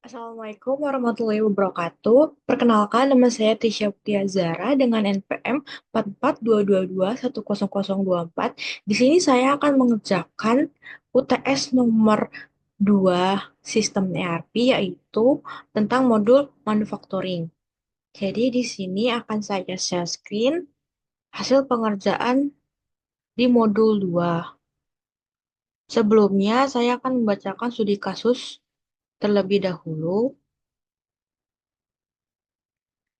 Assalamualaikum warahmatullahi wabarakatuh. Perkenalkan, nama saya Tisha Putih Zara dengan NPM 4422210024. Di sini saya akan mengerjakan UTS nomor 2 sistem ERP, yaitu tentang modul manufacturing. Jadi di sini akan saya share screen hasil pengerjaan di modul 2. Sebelumnya, saya akan membacakan studi kasus terlebih dahulu.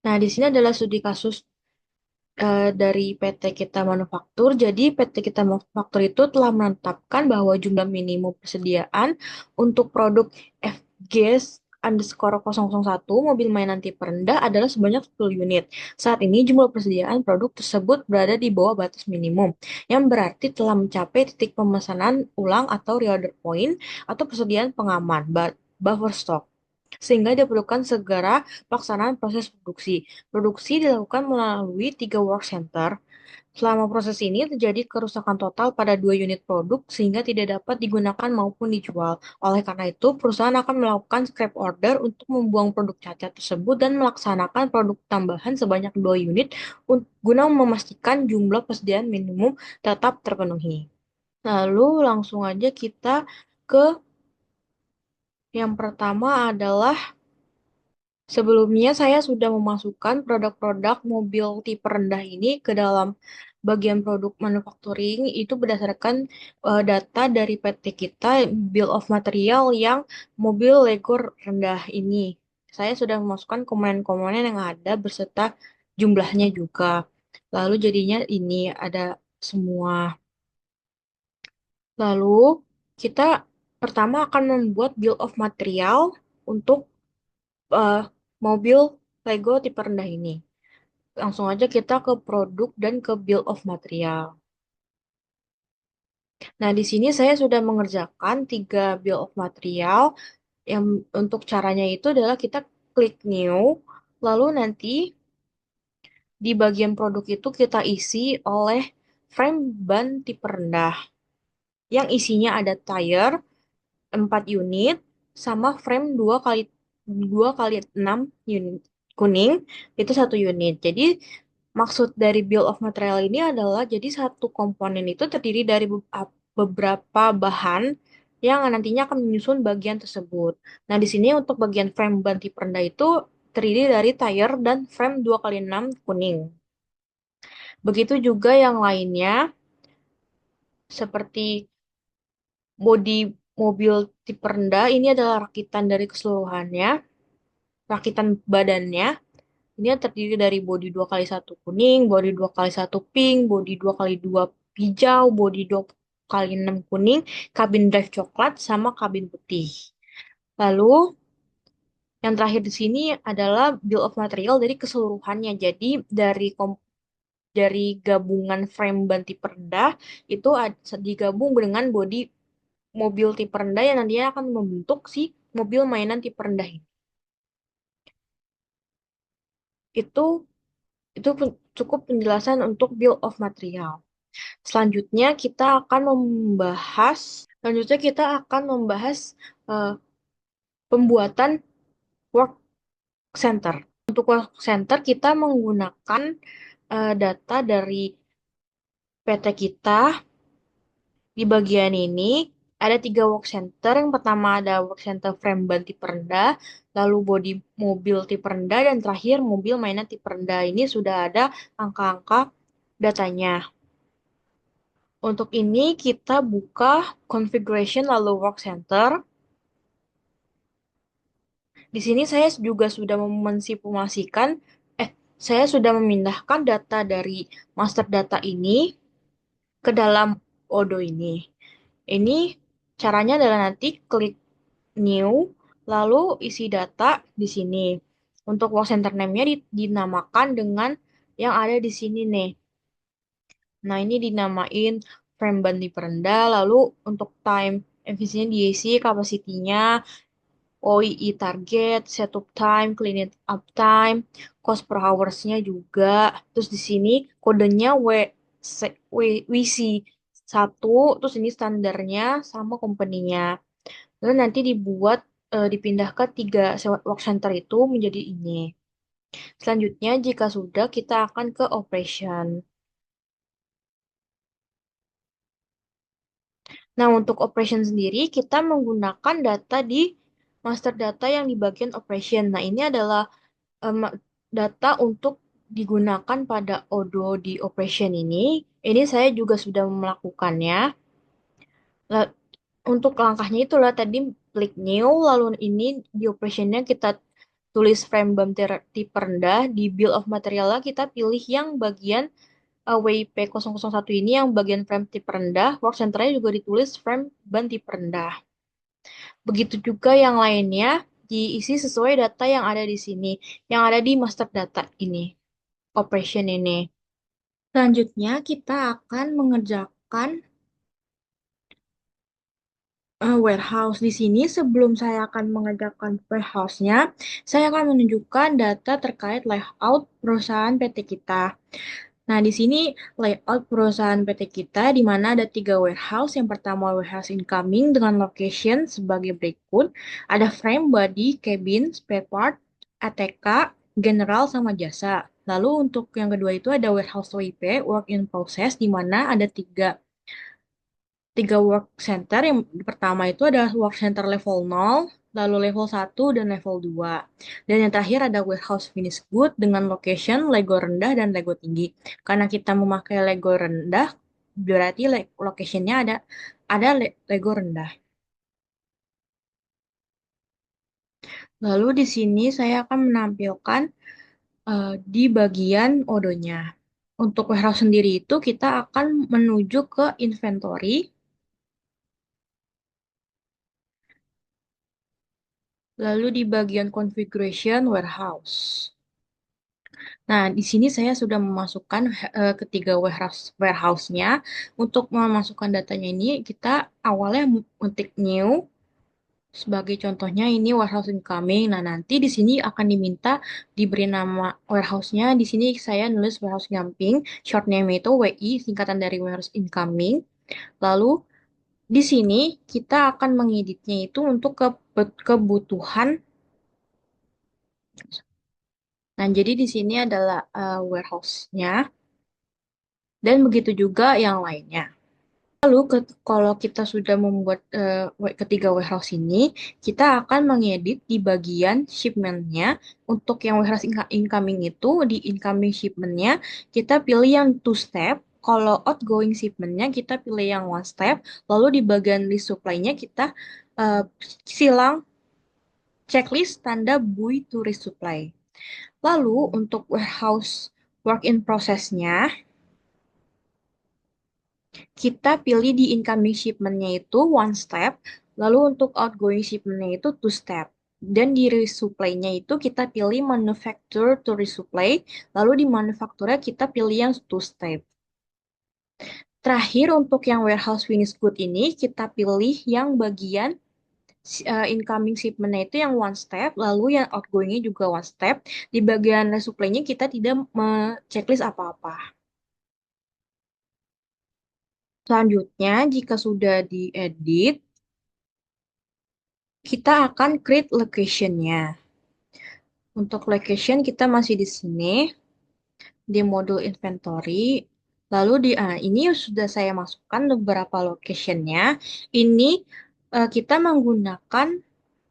Nah, di sini adalah studi kasus dari PT Kita Manufaktur. Jadi PT Kita Manufaktur itu telah menetapkan bahwa jumlah minimum persediaan untuk produk FGS_001 mobil mainan tipe rendah adalah sebanyak 10 unit. Saat ini jumlah persediaan produk tersebut berada di bawah batas minimum, yang berarti telah mencapai titik pemesanan ulang atau reorder point atau persediaan pengaman, buffer stock, sehingga diperlukan segera pelaksanaan proses produksi. Produksi dilakukan melalui 3 work center. Selama proses ini terjadi kerusakan total pada 2 unit produk sehingga tidak dapat digunakan maupun dijual. Oleh karena itu, perusahaan akan melakukan scrap order untuk membuang produk cacat tersebut dan melaksanakan produk tambahan sebanyak 2 unit guna memastikan jumlah persediaan minimum tetap terpenuhi. Lalu langsung aja kita ke yang pertama adalah sebelumnya saya sudah memasukkan produk-produk mobil tipe rendah ini ke dalam bagian produk manufacturing itu berdasarkan data dari PT kita, bill of material yang mobil Lego rendah ini. Saya sudah memasukkan komponen-komponen yang ada beserta jumlahnya juga. Lalu jadinya ini ada semua. Lalu kita pertama akan membuat bill of material untuk eh, mobil Lego tipe rendah ini. Langsung aja kita ke produk dan ke bill of material. Nah, di sini saya sudah mengerjakan 3 bill of material. Yang untuk caranya itu adalah kita klik new, lalu nanti di bagian produk itu kita isi oleh frame ban tipe rendah, yang isinya ada tire 4 unit sama frame 2 kali 6 unit kuning itu 1 unit. Jadi maksud dari bill of material ini adalah jadi satu komponen itu terdiri dari beberapa bahan yang nantinya akan menyusun bagian tersebut. Nah, di sini untuk bagian frame ban tipe rendah itu terdiri dari tire dan frame 2 kali 6 kuning. Begitu juga yang lainnya seperti bodi mobil tipe rendah ini adalah rakitan dari keseluruhannya, rakitan badannya. Ini terdiri dari bodi 2 kali 1 kuning, bodi 2 kali 1 pink, bodi 2 kali 2 hijau, bodi 2 kali 6 kuning, kabin drive coklat, sama kabin putih. Lalu yang terakhir di sini adalah bill of material dari keseluruhannya. Jadi dari gabungan frame ban tipe rendah itu digabung dengan bodi mobil tipe rendah yang nantinya akan membentuk si mobil mainan tipe rendah ini. Itu itu cukup penjelasan untuk bill of material. Selanjutnya kita akan membahas eh, pembuatan work center. Untuk work center kita menggunakan data dari PT kita. Di bagian ini ada 3 work center. Yang pertama ada work center frame ban tipe rendah, lalu bodi mobil tipe rendah, dan terakhir mobil mainan tipe rendah. Ini sudah ada angka-angka datanya. Untuk ini kita buka configuration lalu work center. Di sini saya juga sudah mensimulasikan, saya sudah memindahkan data dari master data ini ke dalam Odo ini. Ini caranya adalah nanti klik new, lalu isi data di sini. Untuk work center name-nya dinamakan dengan yang ada di sini nih. Nah, ini dinamain frame bandi perendah, lalu untuk time efisiennya diisi, kapasitinya, OEE target, setup time, clean it up time, cost per hours-nya juga. Terus di sini kodenya WC1, terus ini standarnya sama company-nya. Lalu nanti dibuat dipindah ke tiga work center itu menjadi ini. Selanjutnya, jika sudah, kita akan ke operation. Nah, untuk operation sendiri, kita menggunakan data di master data yang di bagian operation. Nah, ini adalah em, data untuk digunakan pada Odoo di operation ini. Ini saya juga sudah melakukannya. La- untuk langkahnya itulah tadi klik new, lalu ini di operationnya kita tulis frame BAM tipe rendah. Di bill of materialnya kita pilih yang bagian WIP 001 ini yang bagian frame tipe rendah. Work centernya juga ditulis frame BAM tipe rendah. Begitu juga yang lainnya diisi sesuai data yang ada di sini, yang ada di master data ini, operation ini. Selanjutnya kita akan mengerjakan warehouse. Di sini sebelum saya akan mengerjakan warehouse-nya, saya akan menunjukkan data terkait layout perusahaan PT kita. Nah, di sini layout perusahaan PT kita di mana ada tiga warehouse. Yang pertama warehouse incoming dengan location sebagai berikut. Ada frame, body, cabin, spare part, ATK, general, sama jasa. Lalu untuk yang kedua itu ada warehouse WIP, work in process, di mana ada tiga work center. Yang pertama itu ada work center level 0, lalu level 1 dan level 2. Dan yang terakhir ada warehouse finish good dengan location Lego rendah dan Lego tinggi. Karena kita memakai Lego rendah, berarti locationnya ada Lego rendah. Lalu di sini saya akan menampilkan di bagian odonya. Untuk warehouse sendiri itu kita akan menuju ke inventory, lalu di bagian configuration warehouse. Nah, di sini saya sudah memasukkan ketiga warehouse-nya. Untuk memasukkan datanya ini, kita awalnya mengetik new. Sebagai contohnya ini warehouse incoming. Nah, nanti di sini akan diminta diberi nama warehouse-nya. Di sini saya nulis warehouse incoming. Short name itu WI, singkatan dari warehouse incoming. Lalu di sini kita akan mengeditnya itu untuk kebutuhan. Nah, jadi di sini adalah warehouse-nya. Dan begitu juga yang lainnya. Lalu kalau kita sudah membuat ketiga warehouse ini, kita akan mengedit di bagian shipment-nya. Untuk yang warehouse incoming itu, di incoming shipment-nya, kita pilih yang two step. Kalau outgoing shipment-nya, kita pilih yang one step. Lalu di bagian list supply-nya, kita uh, silang checklist tanda buy to resupply. Lalu untuk warehouse work in process-nya, kita pilih di incoming shipment-nya itu one step, lalu untuk outgoing shipment-nya itu two step. Dan di resupply-nya itu kita pilih manufacture to resupply, lalu di manufacture kita pilih yang two step. Terakhir untuk yang warehouse finished good ini kita pilih yang bagian incoming shipment-nya itu yang one step, lalu yang outgoing-nya juga one step. Di bagian resupply-nya kita tidak checklist apa-apa. Selanjutnya, jika sudah diedit, kita akan create location-nya. Untuk location kita masih di sini, di modul inventory. Lalu ini sudah saya masukkan beberapa location-nya. Ini kita menggunakan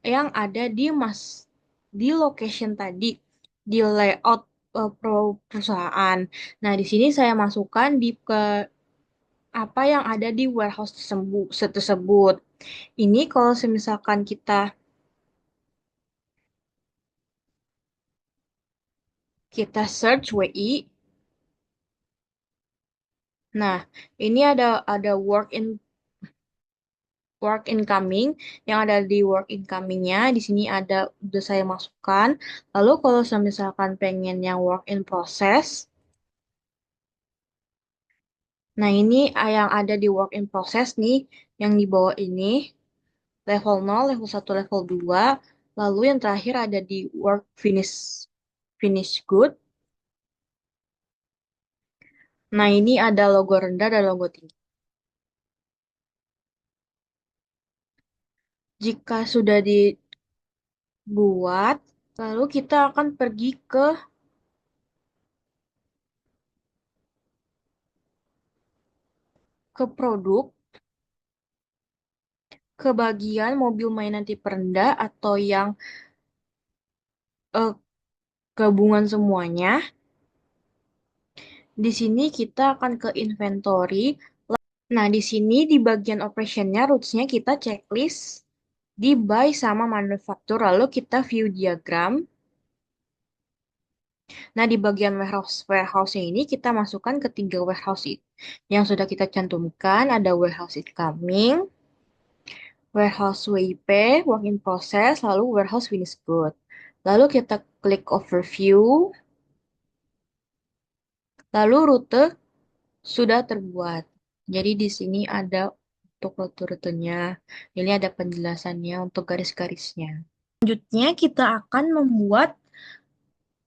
yang ada di location tadi, di layout perusahaan. Nah, di sini saya masukkan di ke apa yang ada di warehouse tersebut. Ini kalau misalkan kita search WI. Nah, ini ada work incoming yang ada di work incomingnya. Di sini ada udah saya masukkan. Lalu kalau misalkan pengen yang work in process, nah ini yang ada di work in process nih, yang di bawah ini level 0, level 1, level 2. Lalu yang terakhir ada di work finish good. Nah, ini ada logo rendah dan logo tinggi. Jika sudah buat. Lalu kita akan pergi ke produk, ke bagian mobil mainan tipe rendah atau yang eh, gabungan semuanya. Di sini kita akan ke inventory. Nah, di sini di bagian operationnya, roots-nya kita checklist di buy sama manufaktur. Lalu kita view diagram. Nah, di bagian warehouse-nya ini kita masukkan ketiga warehouse yang sudah kita cantumkan. Ada warehouse incoming, warehouse WIP, work in process, lalu warehouse finished good. Lalu kita klik overview, lalu rute sudah terbuat. Jadi di sini ada untuk rute-rutenya. Ini ada penjelasannya untuk garis-garisnya. Selanjutnya kita akan membuat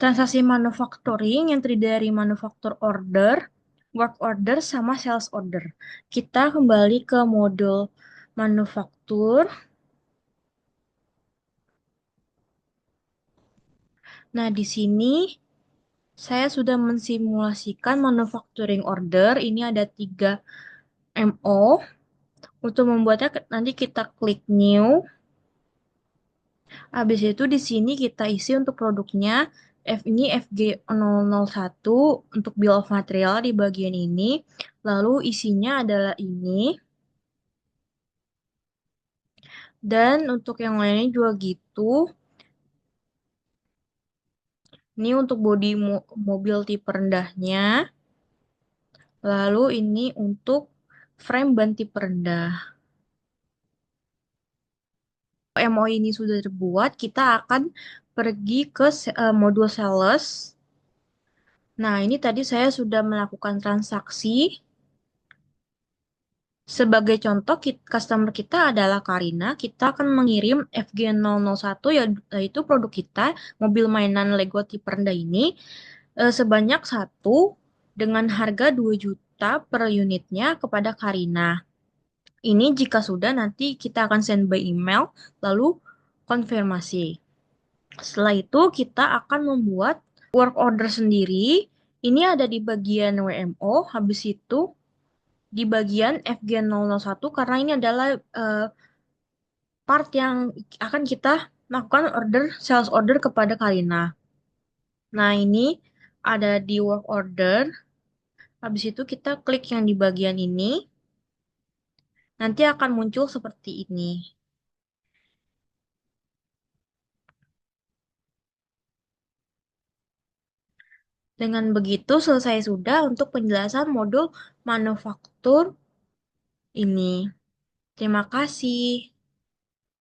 transaksi manufacturing yang terdiri dari manufaktur order, work order, sama sales order. Kita kembali ke modul manufaktur. Nah, di sini saya sudah mensimulasikan manufacturing order. Ini ada 3 MO. Untuk membuatnya nanti kita klik new. Habis itu di sini kita isi untuk produknya. Ini FG001 untuk bill of material di bagian ini. Lalu isinya adalah ini. Dan untuk yang lainnya juga gitu. Ini untuk bodi mobil tipe rendahnya. Lalu ini untuk frame ban tipe rendah. MO ini sudah terbuat, kita akan pergi ke modul sales. Nah, ini tadi saya sudah melakukan transaksi. Sebagai contoh, customer kita adalah Karina. Kita akan mengirim FG001, yaitu produk kita, mobil mainan Lego tipe rendah ini, sebanyak satu dengan harga 2 juta per unitnya kepada Karina. Ini jika sudah, nanti kita akan send by email, lalu konfirmasi. Setelah itu, kita akan membuat work order sendiri. Ini ada di bagian WMO, habis itu di bagian FG001 karena ini adalah part yang akan kita lakukan sales order kepada Karina. Nah, ini ada di work order. Habis itu kita klik yang di bagian ini. Nanti akan muncul seperti ini. Dengan begitu selesai sudah untuk penjelasan modul manufaktur ini. Terima kasih.